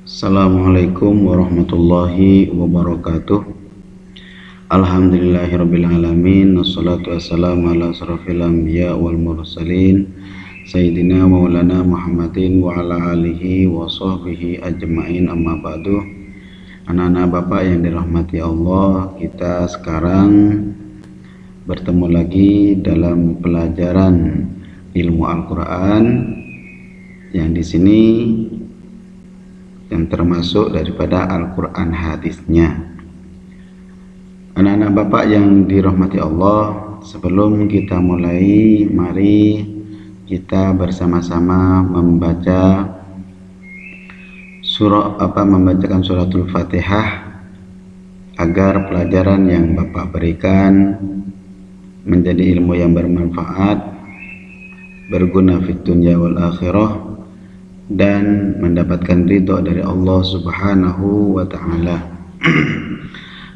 Assalamualaikum warahmatullahi wabarakatuh. Alhamdulillahirabbil alamin, wassalatu wassalamu ala asrofil anbiya wal mursalin sayyidina maulana Muhammadin wa ala alihi wa sahbihi ajmain, amma ba'du. Anak-anak Bapak yang dirahmati Allah, kita sekarang bertemu lagi dalam pelajaran ilmu Al-Qur'an yang di sini yang termasuk daripada Al-Quran hadisnya. Anak-anak Bapak yang dirahmati Allah, sebelum kita mulai, mari kita bersama-sama membacakan suratul Fatihah agar pelajaran yang Bapak berikan menjadi ilmu yang bermanfaat, berguna fid dunya wal akhirah, dan mendapatkan ridho dari Allah Subhanahu wa ta'ala.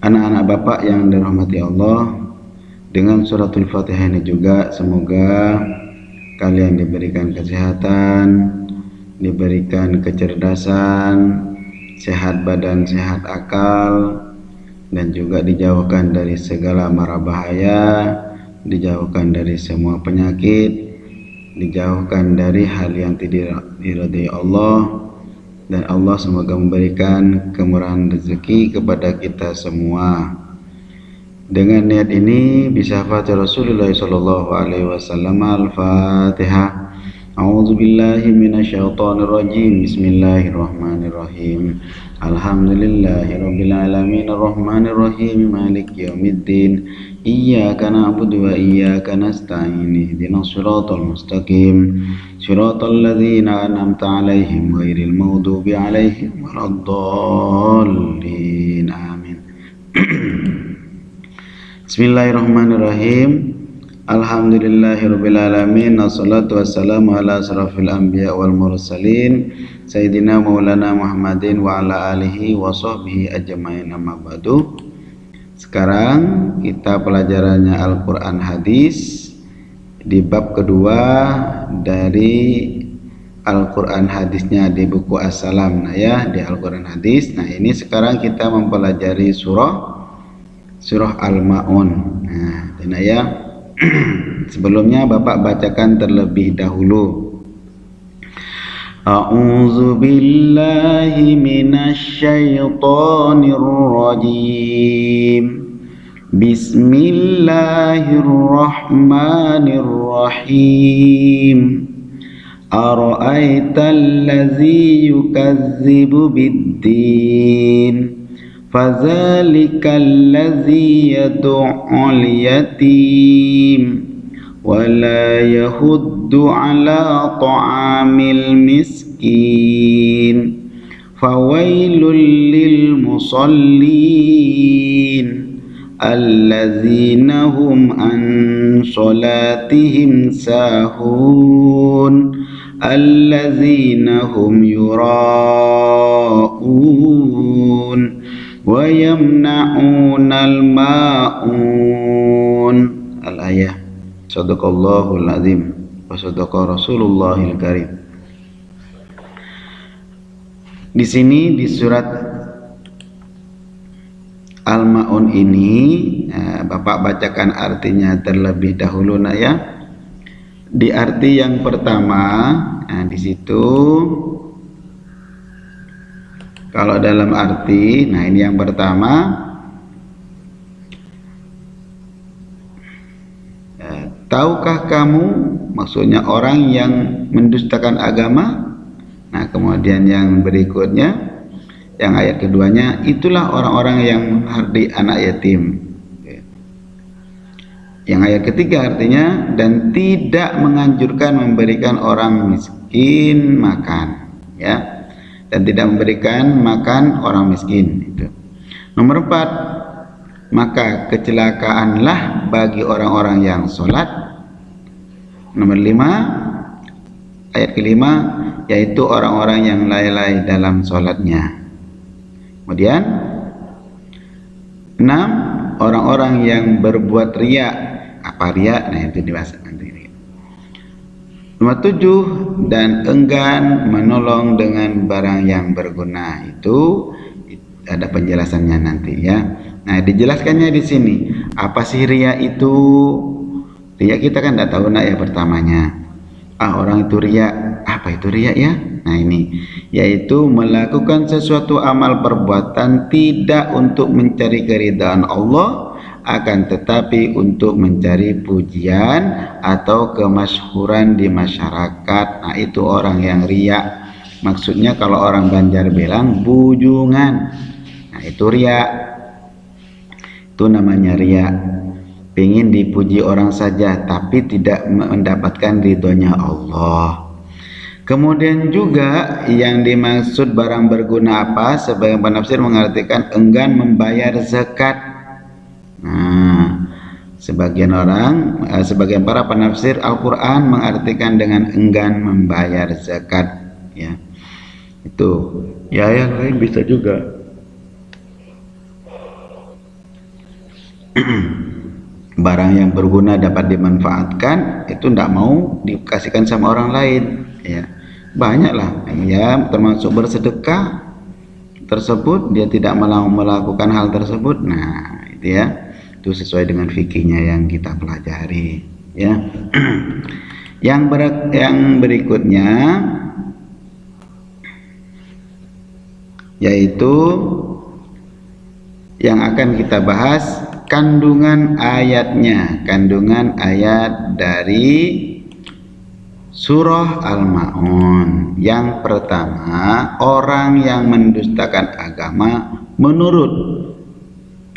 Anak-anak Bapak yang dirahmati Allah, dengan suratul Fatihah ini juga semoga kalian diberikan kesehatan, diberikan kecerdasan, sehat badan, sehat akal, dan juga dijauhkan dari segala mara bahaya, dijauhkan dari semua penyakit, dijauhkan dari hal yang tidak diridhai Allah, dan Allah semoga memberikan kemurahan rezeki kepada kita semua. Dengan niat ini bisyafaat Rasulullah sallallahu alaihi wasallam. Al-Fatihah. A'udzubillahi minasyaitonir rajim. Bismillahirrahmanirrahim. Alhamdulillahirabbil alamin, arrahmanir rahim, maliki yaumiddin. Iyyaka na'budu wa iyyaka nasta'in. Ihdinas siratal mustaqim. Siratal ladzina an'amta 'alaihim ghairil maghdubi 'alaihim waladdallin. Amin. Bismillahirrahmanirrahim. Alhamdulillahirabbil alamin, wassalatu wassalamu ala asrofil anbiya wal mursalin sayyidina maulana Muhammadin wa ala alihi wa sahbihi ajmain, amma ba'du. Sekarang kita pelajarannya Al-Quran hadis di bab kedua dari Al-Quran hadisnya di buku As-Salam. Nah ya, di Al-Quran hadis. Nah ini sekarang kita mempelajari surah Al-Ma'un. Nah ya, sebelumnya Bapak bacakan terlebih dahulu. A'udzu billahi minasy syaithanir rajim. Bismillahirrahmanirrahim. Ara'aital ladzi yukadzibu bid-din, fadzalikal ladzi yad'ul yatim wa la yahuddu ala ta'amil miskin, fawailul lil musallin alladzina hum an salatihim sahun alladzina hum yura'un wa yamna'unal ma'un. Al-ayah. Shadaqallahul azim wa shadaqa Rasulullahil karim. Di sini di surat Al-Ma'un ini Bapak bacakan artinya terlebih dahulu ya. Di arti yang pertama, di situ kalau dalam arti, ini yang pertama, tahukah kamu, maksudnya orang yang mendustakan agama. Nah kemudian yang berikutnya, yang ayat keduanya, itulah orang-orang yang hardi anak yatim. Yang ayat ketiga artinya, dan tidak menganjurkan memberikan orang miskin makan, ya, dan tidak memberikan makan orang miskin. Itu. Nomor 4, maka kecelakaanlah bagi orang-orang yang sholat. Nomor 5, ayat kelima, yaitu orang-orang yang lalai dalam sholatnya. Kemudian 6, orang-orang yang berbuat riya. Apa riya? Nah itu dibahas nanti. Nomor 7, dan enggan menolong dengan barang yang berguna. Itu ada penjelasannya nanti ya. Nah, dijelaskannya di sini. Apa sih riya itu? Riya kita kan tidak tahu nak ya pertamanya. Orang itu riya. Apa itu riya ya? Nah ini, yaitu melakukan sesuatu amal perbuatan tidak untuk mencari keridhaan Allah, akan tetapi untuk mencari pujian atau kemasyhuran di masyarakat. Nah itu orang yang riya. Maksudnya kalau orang Banjar bilang bujungan. Nah itu riya. Itu namanya riya. Pengen dipuji orang saja tapi tidak mendapatkan ridhonya Allah. Kemudian juga yang dimaksud barang berguna apa? Sebagian penafsir mengartikan enggan membayar zakat. Nah, sebagian para penafsir Al-Quran mengartikan dengan enggan membayar zakat. Ya, itu. Ya, yang lain bisa juga. Barang yang berguna dapat dimanfaatkan, itu tidak mau dikasihkan sama orang lain. Ya, banyaklah. Ya, termasuk bersedekah tersebut dia tidak mau melakukan hal tersebut. Nah, itu ya. Itu sesuai dengan fikihnya yang kita pelajari ya. yang berikutnya yaitu yang akan kita bahas kandungan ayatnya, kandungan ayat dari surah Al-Ma'un. Yang pertama, orang yang mendustakan agama menurut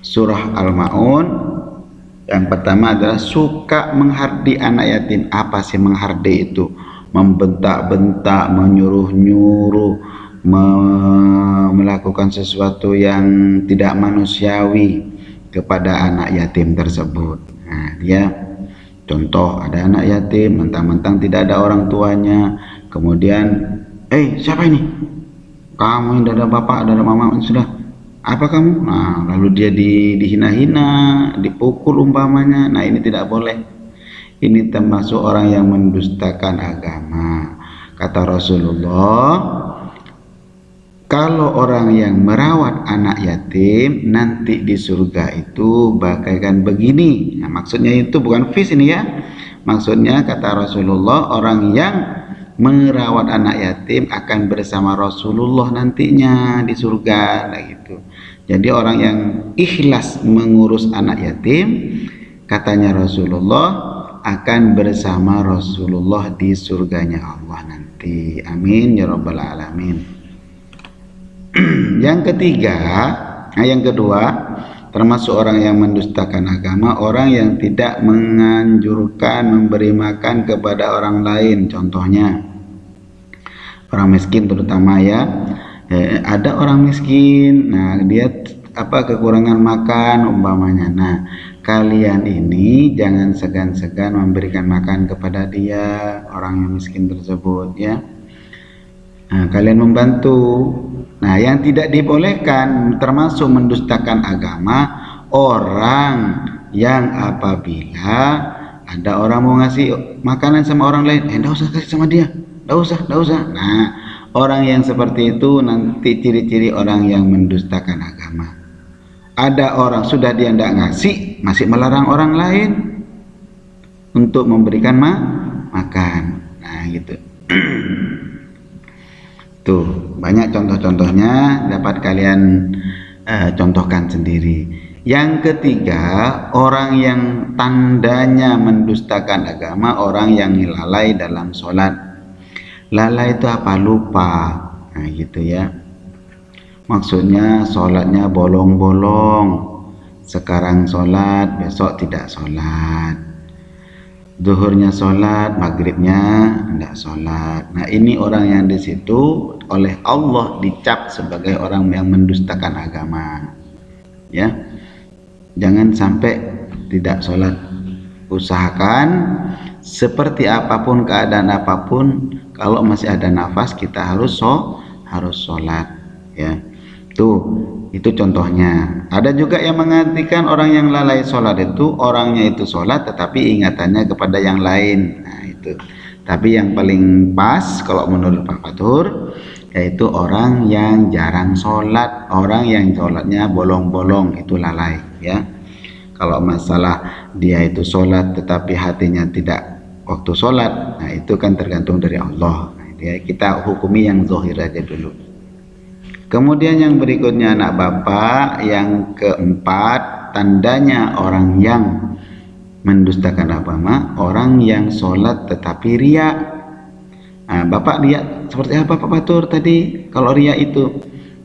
surah Al-Ma'un, yang pertama adalah suka menghardi anak yatim. Apa sih menghardi itu? Membentak-bentak, menyuruh-nyuruh, melakukan sesuatu yang tidak manusiawi kepada anak yatim tersebut. Nah, dia contoh, ada anak yatim mentang-mentang tidak ada orang tuanya, kemudian siapa ini? Kamu yang tidak ada bapak, tidak ada mama, sudah apa kamu? Nah, lalu dia dihina-hina, dipukul umpamanya. Nah, ini tidak boleh. Ini termasuk orang yang mendustakan agama. Kata Rasulullah, kalau orang yang merawat anak yatim nanti di surga itu bagaikan begini. Nah, maksudnya itu bukan fish ini ya. Maksudnya kata Rasulullah, orang yang merawat anak yatim akan bersama Rasulullah nantinya di surga. Nah, gitu. Jadi orang yang ikhlas mengurus anak yatim, katanya Rasulullah, akan bersama Rasulullah di surganya Allah nanti. Amin ya rabbal alamin. Yang kedua, termasuk orang yang mendustakan agama, orang yang tidak menganjurkan memberi makan kepada orang lain. Contohnya orang miskin terutama ya. Ada orang miskin, nah dia kekurangan makan umpamanya. Nah, kalian ini jangan segan-segan memberikan makan kepada dia, orang yang miskin tersebut ya. Nah, kalian membantu. Nah, yang tidak dibolehkan termasuk mendustakan agama, orang yang apabila ada orang mau ngasih makanan sama orang lain, enggak usah kasih sama dia, enggak usah. Nah, orang yang seperti itu nanti ciri-ciri orang yang mendustakan agama. Ada orang sudah dia tidak ngasih, masih melarang orang lain untuk memberikan makan. Nah, gitu. Tuh, banyak contoh-contohnya dapat kalian contohkan sendiri. Yang ketiga, orang yang tandanya mendustakan agama, orang yang lalai dalam sholat. Lalai itu apa? Lupa. Nah, gitu ya. Maksudnya sholatnya bolong-bolong. Sekarang sholat, besok tidak sholat. Zuhurnya sholat, maghribnya tidak sholat. Nah, ini orang yang di situ oleh Allah dicap sebagai orang yang mendustakan agama. Ya, jangan sampai tidak sholat. Usahakan seperti apapun keadaan apapun, kalau masih ada nafas kita harus sholat ya. Itu contohnya. Ada juga yang mengartikan orang yang lalai sholat itu orangnya itu sholat tetapi ingatannya kepada yang lain. Nah, itu Tapi yang paling pas kalau menurut Pak Fatur yaitu orang yang jarang sholat, orang yang sholatnya bolong-bolong, itu lalai ya. Kalau masalah dia itu sholat tetapi hatinya tidak waktu sholat, nah itu kan tergantung dari Allah. Ya, kita hukumi yang zahir aja dulu. Kemudian yang berikutnya anak bapak, yang keempat tandanya orang yang mendustakan agama, orang yang sholat tetapi riya. Nah, bapak riya seperti apa Pak Batur tadi? Kalau riya itu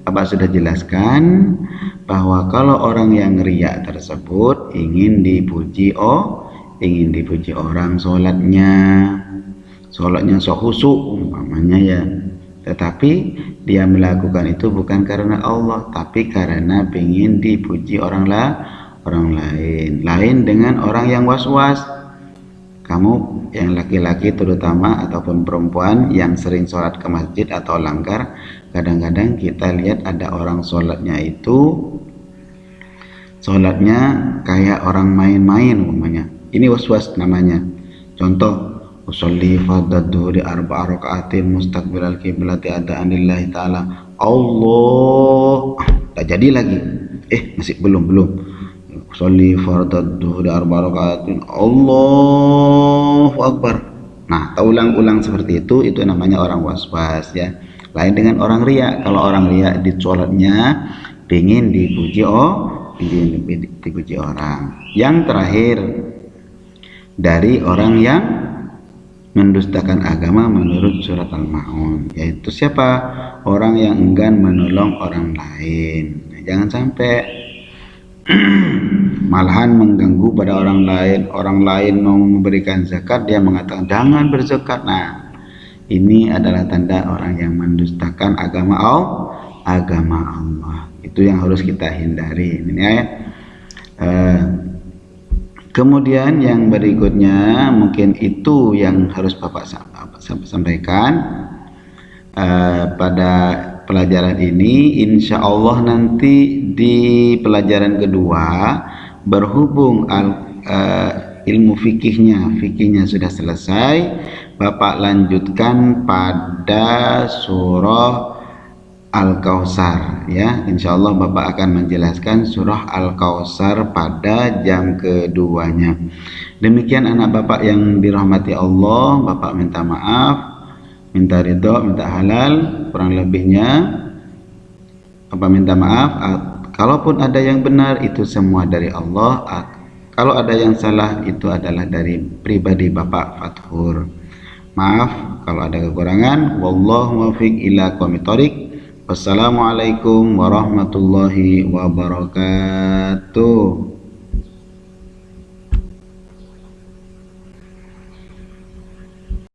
bapak sudah jelaskan bahwa kalau orang yang riya tersebut ingin dipuji orang sholatnya sok khusyuk umpamanya ya, tetapi dia melakukan itu bukan karena Allah tapi karena ingin dipuji orang lain dengan orang yang was-was. Kamu yang laki-laki terutama ataupun perempuan yang sering sholat ke masjid atau langgar, kadang-kadang kita lihat ada orang sholatnya itu sholatnya kayak orang main-main umpamanya. Ini was-was namanya. Contoh, usolli fardad dhuhri arba'a raka'atin mustaqbilal qiblati ada'anillahi ta'ala. Allah, tak jadi lagi. Masih belum. Usolli fardad dhuhri arba'a raka'atin Allahu akbar. Nah, ulang-ulang seperti itu namanya orang was-was ya. Lain dengan orang riya. Kalau orang riya di sholatnya ingin dipuji orang. Yang terakhir dari orang yang mendustakan agama menurut surat Al-Ma'un, yaitu siapa? Orang yang enggan menolong orang lain. Nah, jangan sampai malahan mengganggu pada orang lain mau memberikan zakat, dia mengatakan jangan berzakat. Nah, ini adalah tanda orang yang mendustakan agama Allah. Itu yang harus kita hindari. Ini ya. Kemudian yang berikutnya mungkin itu yang harus Bapak sampaikan pada pelajaran ini. Insya Allah nanti di pelajaran kedua berhubung ilmu fikihnya sudah selesai, Bapak lanjutkan pada surah Al-Kautsar ya. Insya Allah Bapak akan menjelaskan surah Al-Kautsar pada jam keduanya. Demikian anak Bapak yang dirahmati Allah. Bapak minta maaf, minta ridho, minta halal, kurang lebihnya Bapak minta maaf. Kalaupun ada yang benar itu semua dari Allah. Kalau ada yang salah itu adalah dari pribadi Bapak Fathur. Maaf kalau ada kekurangan. Wallahu muwaffiq ila aqwamit thoriq. Wassalamualaikum warahmatullahi wabarakatuh.